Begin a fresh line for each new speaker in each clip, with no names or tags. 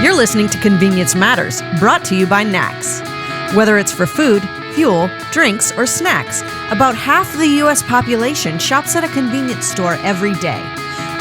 You're listening to Convenience Matters, brought to you by NACS. Whether it's for food, fuel, drinks, or snacks, about half the U.S. population shops at a convenience store every day.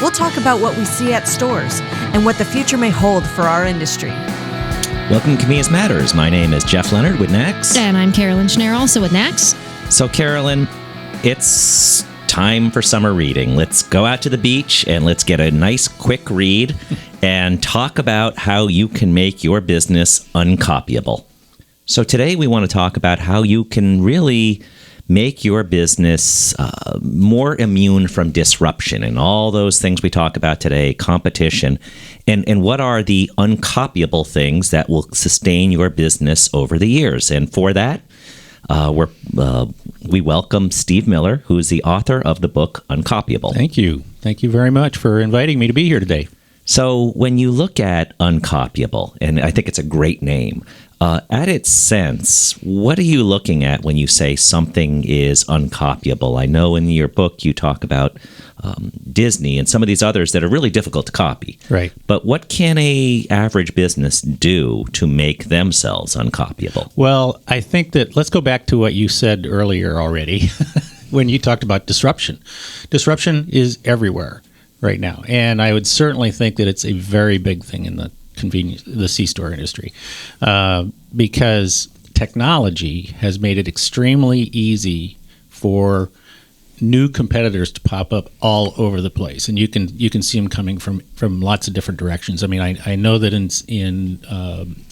We'll talk about what we see at stores and what the future may hold for our industry.
Welcome to Convenience Matters. My name is Jeff Lenard with NACS.
And I'm Carolyn Schnare, also with NACS.
So, Carolyn, it's time for summer reading. Let's go out to the beach and let's get a nice quick read and talk about how you can make your business uncopyable. So today we want to talk about how you can really make your business more immune from disruption and all those things we talk about today, competition, and what are the uncopyable things that will sustain your business over the years. And for that, we welcome Steve Miller, who is the author of the book Uncopyable.
Thank you. Thank you very much for inviting me to be here today.
So when you look at Uncopyable, and I think it's a great name, at its sense, what are you looking at when you say something is uncopyable? I know in your book you talk about Disney and some of these others that are really difficult to copy.
Right.
But what can a average business do to make themselves uncopyable?
Well, I think that let's go back to what you said earlier already when you talked about disruption. Disruption is everywhere right now. And I would certainly think that it's a very big thing in the C-store industry because technology has made it extremely easy for new competitors to pop up all over the place, and you can see them coming from lots of different directions. I mean, I know that in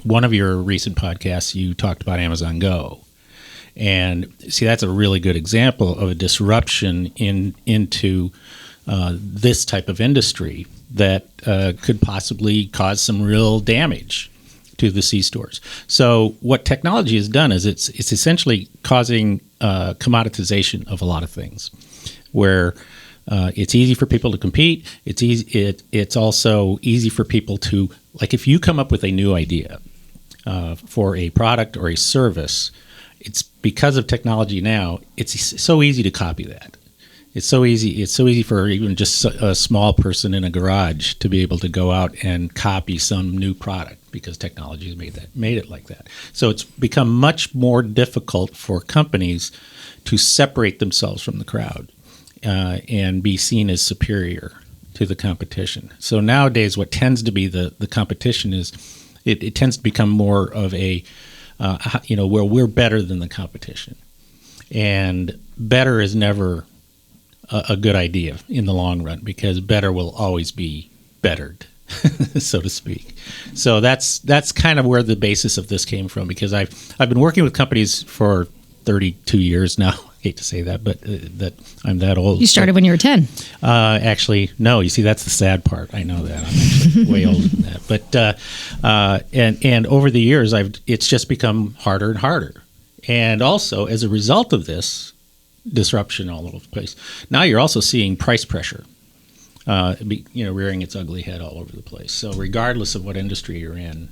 one of your recent podcasts you talked about Amazon Go, and see that's a really good example of a disruption into this type of industry that could possibly cause some real damage to the C-stores. So what technology has done is it's essentially causing commoditization of a lot of things, where it's easy for people to compete. It's easy. It's also easy for people to, like, if you come up with a new idea for a product or a service, it's because of technology now. It's so easy to copy that. It's so easy. It's so easy for even just a small person in a garage to be able to go out and copy some new product because technology has made it like that. So it's become much more difficult for companies to separate themselves from the crowd and be seen as superior to the competition. So nowadays, what tends to be the competition is it tends to become more of a where we're better than the competition, and better is never a good idea in the long run, because better will always be bettered, so to speak. So that's kind of where the basis of this came from, because I've been working with companies for 32 years now. I hate to say that, but that I'm that old.
You started when you were 10.
Actually, no. You see, that's the sad part. I know that. I'm actually way older than that. But and over the years, it's just become harder and harder. And also, as a result of this disruption all over the place, now you're also seeing price pressure, rearing its ugly head all over the place. So regardless of what industry you're in,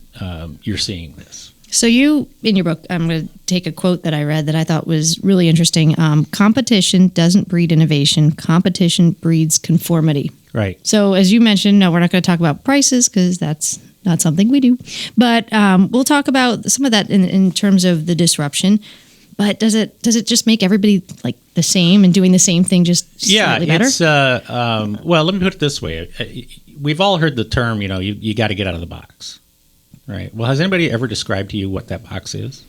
you're seeing this.
So you, in your book, I'm going to take a quote that I read that I thought was really interesting. Competition doesn't breed innovation. Competition breeds conformity.
Right.
So as you mentioned, no, we're not going to talk about prices because that's not something we do. But we'll talk about some of that in terms of the disruption. But does it just make everybody like the same and doing the same thing just slightly better?
Well, let me put it this way. We've all heard the term, you got to get out of the box, right? Well, has anybody ever described to you what that box is?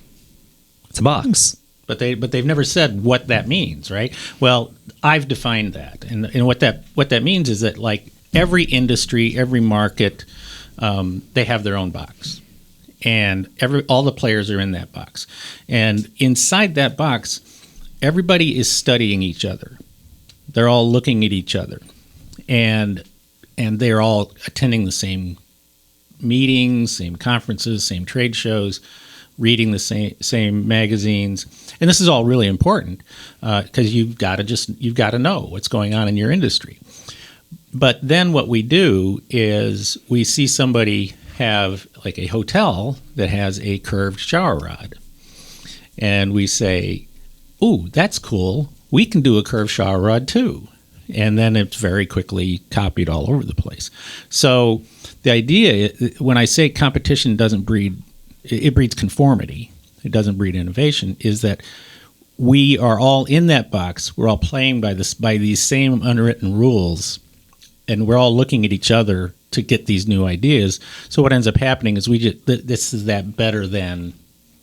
It's a box.
But they've never said what that means, right? Well, I've defined that. And what that means is that, like, every industry, every market, they have their own box. And all the players are in that box. And inside that box, everybody is studying each other. They're all looking at each other. And they're all attending the same meetings, same conferences, same trade shows, reading the same magazines. And this is all really important because you've got to know what's going on in your industry. But then what we do is we see somebody have, like, a hotel that has a curved shower rod. And we say, ooh, that's cool. We can do a curved shower rod too. And then it's very quickly copied all over the place. So the idea, when I say competition doesn't breed, it breeds conformity. It doesn't breed innovation. Is that we are all in that box. We're all playing by these same unwritten rules, and we're all looking at each other to get these new ideas. So what ends up happening is this is that better than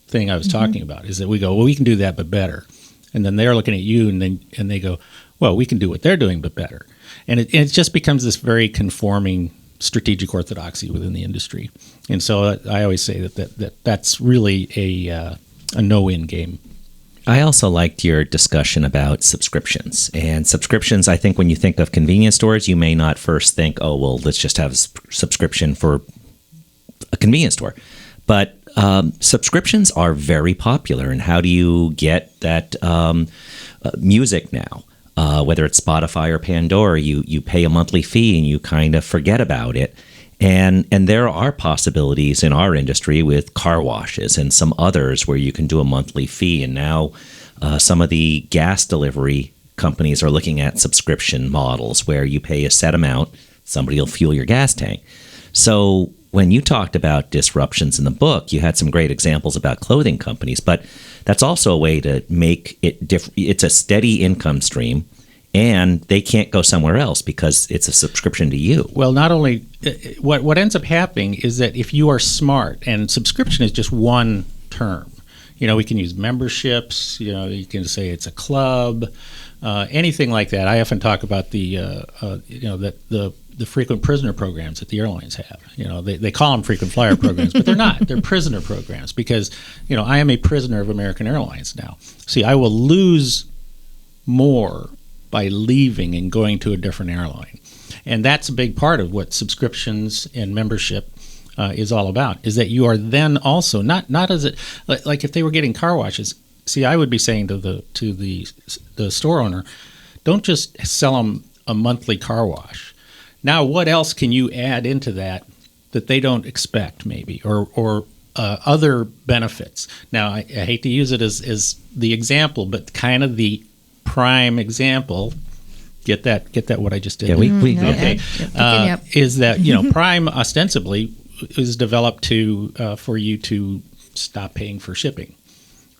thing I was talking about. Is that we go, well, we can do that but better, and then they're looking at you, and they go, well, we can do what they're doing but better, and it just becomes this very conforming strategic orthodoxy within the industry. And so I always say that's really a no-win game.
I also liked your discussion about subscriptions. And subscriptions, I think when you think of convenience stores, you may not first think, oh, well, let's just have a subscription for a convenience store. But subscriptions are very popular. And how do you get that music now? Whether it's Spotify or Pandora, you pay a monthly fee and you kind of forget about it. And there are possibilities in our industry with car washes and some others where you can do a monthly fee. And now some of the gas delivery companies are looking at subscription models where you pay a set amount, somebody will fuel your gas tank. So when you talked about disruptions in the book, you had some great examples about clothing companies, but that's also a way to make it different. It's a steady income stream. And they can't go somewhere else because it's a subscription to you.
Well, not only what ends up happening is that if you are smart, and subscription is just one term. We can use memberships. You can say it's a club, anything like that. I often talk about the frequent prisoner programs that the airlines have. They call them frequent flyer programs, but they're not. They're prisoner programs because I am a prisoner of American Airlines now. See, I will lose more by leaving and going to a different airline. And that's a big part of what subscriptions and membership is all about, is that you are then also, not as it, like if they were getting car washes, see, I would be saying to the store owner, don't just sell them a monthly car wash. Now, what else can you add into that they don't expect maybe, or other benefits? Now, I hate to use it as the example, but kind of the prime example, get that what I just did?
Yeah, we
okay. Is that Prime ostensibly is developed for you to stop paying for shipping,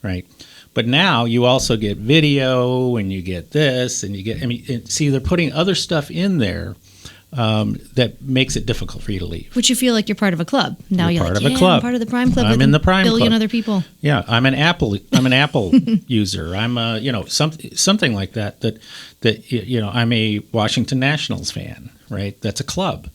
right? But now you also get video, and you get this, and you get. See, they're putting other stuff in there that makes it difficult for you to leave.
But you feel like you're part of a club. Now you're
part
like,
of a club.
I'm part of the Prime Club.
I'm in the Prime
billion
Club.
Other people.
Yeah, I'm an Apple user. I'm something like that. I'm a Washington Nationals fan. Right, that's a club.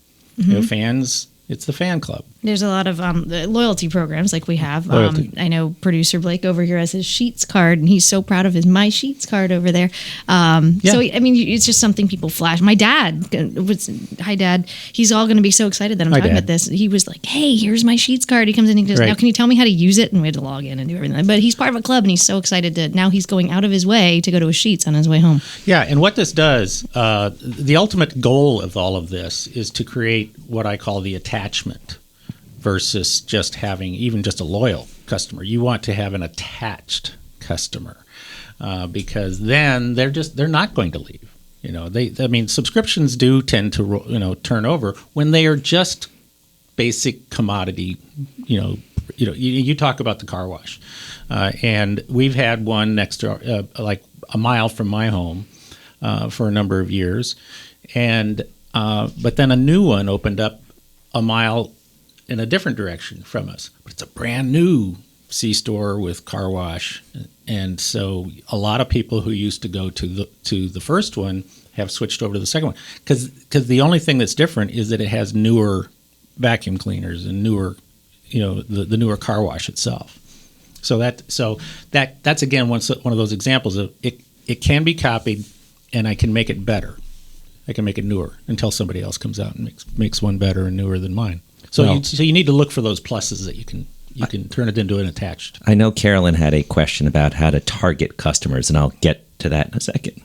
Fans. It's the fan club. There's a lot of
loyalty programs like we have. I know producer Blake over here has his Sheets card, and he's so proud of his My Sheets card over there. So, I mean, it's just something people flash. My dad, hi, Dad. He's all going to be so excited that I'm talking about this. He was like, hey, here's my Sheets card. He comes in and he goes, now can you tell me how to use it? And we had to log in and do everything. But he's part of a club, and he's so excited now he's going out of his way to go to a Sheets on his way home.
Yeah, and what this does, the ultimate goal of all of this is to create what I call the attachment versus just having even just a loyal customer. You want to have an attached customer because then they're not going to leave. Subscriptions do tend to turn over when they are just basic commodity. You talk about the car wash, and we've had one next to like a mile from my home for a number of years, and but then a new one opened up a mile in a different direction from us. But it's a brand new C-store with car wash. And so a lot of people who used to go to the first one have switched over to the second one. Because the only thing that's different is that it has newer vacuum cleaners and newer, the newer car wash itself. So that's again one of those examples of it can be copied, and I can make it better. I can make it newer until somebody else comes out and makes one better and newer than mine. So you need to look for those pluses that you can turn it into an attached.
I know Carolyn had a question about how to target customers, and I'll get to that in a second.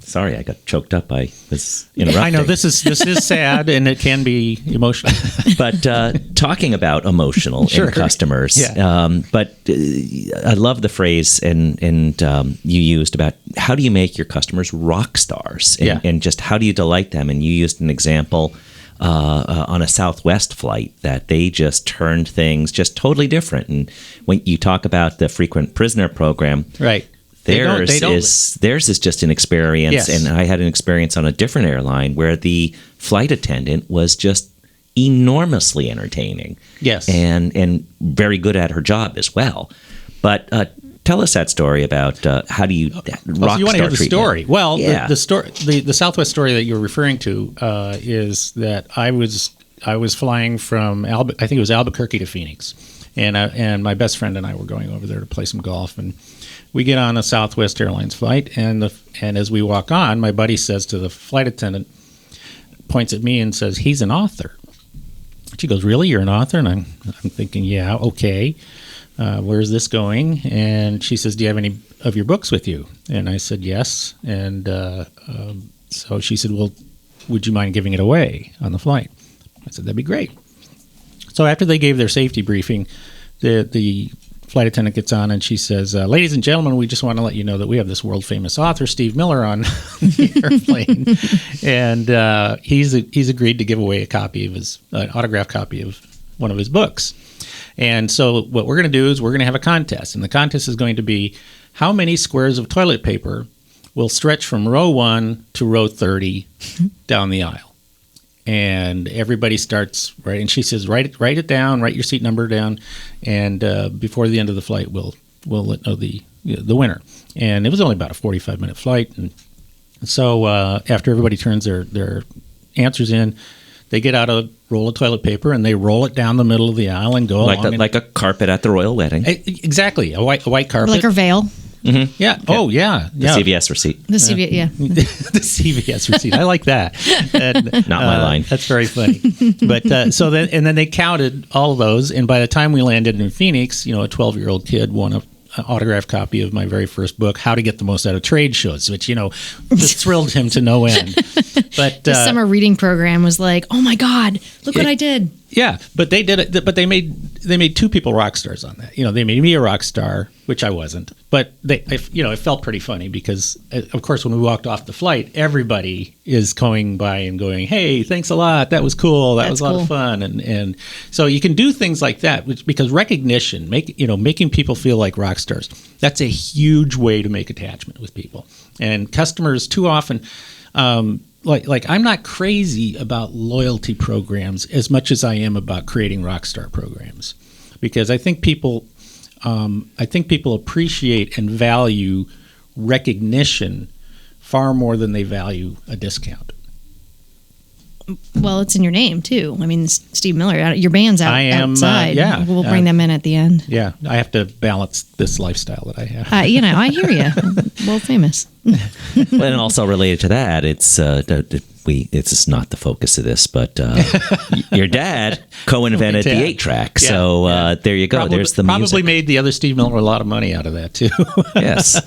Sorry, I got choked up by this interrupting.
I know this is sad, and it can be emotional.
But talking about emotional in customers, but I love the phrase and you used about how do you make your customers rock stars, and just how do you delight them? And you used an example on a Southwest flight that they just turned things just totally different. And when you talk about the frequent prisoner program,
Right.
theirs is just an experience.
Yes.
And I had an experience on a different airline where the flight attendant was just enormously entertaining.
Yes.
And very good at her job as well. But tell us that story about how do you
So
rock
you want to hear the
treatment.
story? Well,
Yeah.
the story, the Southwest story that you're referring to is that I was flying from I think it was Albuquerque to Phoenix, and my best friend and I were going over there to play some golf, and we get on a Southwest Airlines flight, and as we walk on, my buddy says to the flight attendant, points at me and says, "He's an author." She goes, "Really? You're an author?" And I'm thinking, "Yeah, okay. Where's this going?" And she says, "Do you have any of your books with you?" And I said, "Yes." And so she said, "Well, would you mind giving it away on the flight?" I said, "That'd be great." So after they gave their safety briefing, the flight attendant gets on and she says, "Ladies and gentlemen, we just want to let you know that we have this world famous author, Steve Miller, on the airplane, and he's agreed to give away a copy of an autographed copy of one of his books. And so what we're going to do is we're going to have a contest, and the contest is going to be how many squares of toilet paper will stretch from row 1 to row 30 down the aisle." And everybody starts, right? And she says, write it down, write your seat number down, and before the end of the flight, we'll let know the winner. And it was only about a 45-minute flight. And so after everybody turns their answers in, they get out a roll of toilet paper and they roll it down the middle of the aisle and go along.
Like a carpet at the royal wedding.
Exactly, a white
Or
carpet.
like her veil.
Yeah. Oh, yeah.
The CVS receipt.
The CVS, yeah.
The CVS receipt. I like that. And,
Not my line.
That's very funny. But then they counted all of those, and by the time we landed in Phoenix, a 12-year-old kid won an autographed copy of my very first book, How to Get the Most Out of Trade Shows, which just thrilled him to no end. But
The summer reading program was like, "Oh my God, look what I did."
Yeah, but they did it. But they made two people rock stars on that. They made me a rock star, which I wasn't. But it felt pretty funny because, of course, when we walked off the flight, everybody is going by and going, "Hey, thanks a lot. That was cool. That was a lot of fun." And so you can do things like that, because recognition, making people feel like rock stars, that's a huge way to make attachment with people. And customers too often. Like I'm not crazy about loyalty programs as much as I am about creating rock star programs, because I think people appreciate and value recognition far more than they value a discount.
Well, it's in your name too. I mean, Steve Miller, your band's outside.
Yeah.
We'll bring them in at the end.
Yeah, I have to balance this lifestyle that I have.
I hear you. World famous.
Well, and also related to that, it's just not the focus of this, but your dad co-invented the 8-track.
Yeah,
So there you go. There's the music.
Probably made the other Steve Miller a lot of money out of that too.
Yes.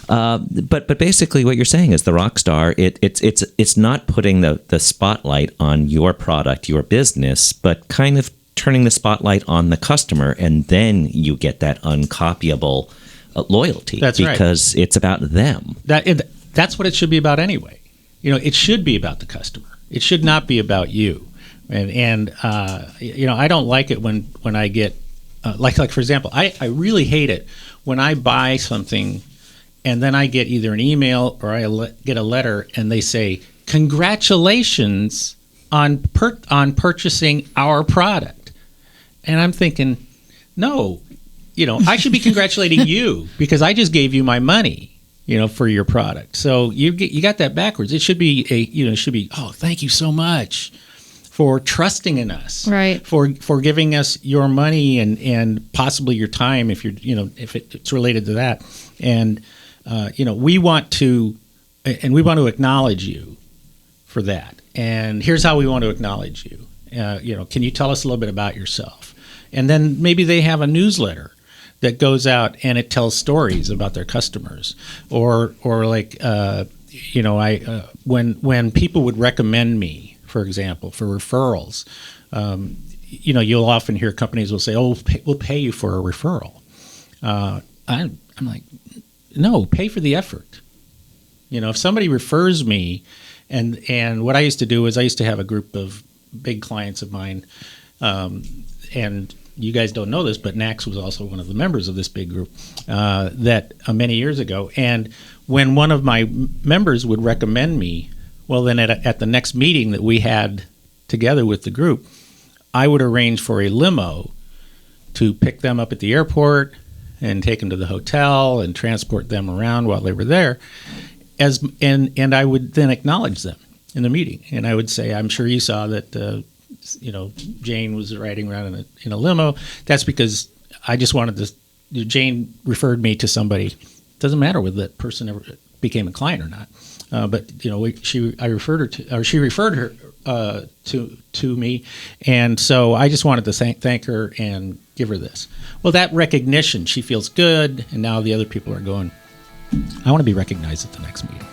But basically what you're saying is the rock star, it's not putting the spotlight on your product, your business, but kind of turning the spotlight on the customer, and then you get that uncopyable loyalty.
That's right.
Because it's about them.
That's what it should be about anyway. It should be about the customer. It should not be about you. And I don't like it when I get like for example, I really hate it when I buy something and then I get either an email or I get a letter and they say, "Congratulations on purchasing our product," and I'm thinking, no, I should be congratulating you because I just gave you my money, for your product. So you got that backwards. It should be "Oh, thank you so much for trusting in us,
right?
For giving us your money and possibly your time if if it's related to that, and we want to acknowledge you for that. And here's how we want to acknowledge you. Can you tell us a little bit about yourself?" And then maybe they have a newsletter that goes out and it tells stories about their customers, or like when people would recommend me, for example, for referrals, you'll often hear companies will say, "Oh, we'll pay you for a referral." I'm like, no, pay for the effort. If somebody refers me, and what I used to do is I used to have a group of big clients of mine, and you guys don't know this, but NACS was also one of the members of this big group that many years ago. And when one of my members would recommend me, well, then at the next meeting that we had together with the group, I would arrange for a limo to pick them up at the airport and take them to the hotel and transport them around while they were there. And I would then acknowledge them in the meeting. And I would say, I'm sure you saw that Jane was riding around in a limo. That's because I just wanted to. Jane referred me to somebody. Doesn't matter whether that person ever became a client or not. But she referred her to me, and so I just wanted to thank her and give her this. Well, that recognition, she feels good, and now the other people are going, I want to be recognized at the next meeting.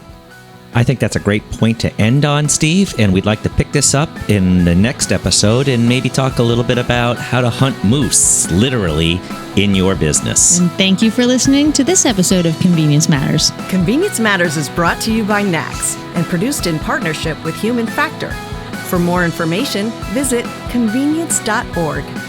I think that's a great point to end on, Steve, and we'd like to pick this up in the next episode and maybe talk a little bit about how to hunt moose, literally, in your business.
And thank you for listening to this episode of Convenience Matters.
Convenience Matters is brought to you by NACS and produced in partnership with Human Factor. For more information, visit convenience.org.